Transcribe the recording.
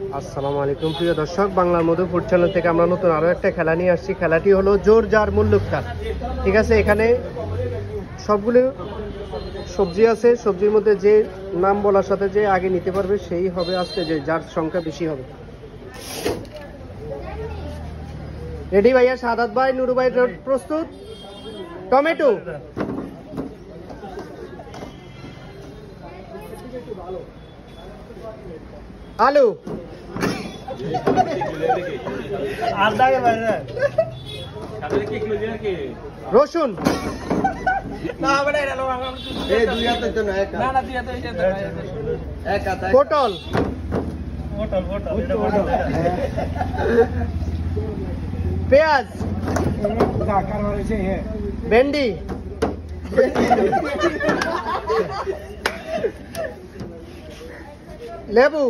আসসালামু আলাইকুম প্রিয় দর্শক, বাংলার মধু ফুড চ্যানেল থেকে আমরা নতুন আরও একটা খেলা নিয়ে আসছি। খেলাটি হলো জোর জার মুল্লুকটা। ঠিক আছে, এখানে সবগুলো সবজি আছে। সবজির মধ্যে যে নাম বলার সাথে যে আগে নিতে পারবে সেই হবে আজকে যে যার সংখ্যা বেশি হবে। রেডি ভাইয়া? সাদাত ভাই, নুরু ভাই প্রস্তুত? টমেটো, আলু, রসুন, পটল, পেঁয়াজ, ভেন্ডি, লেবু,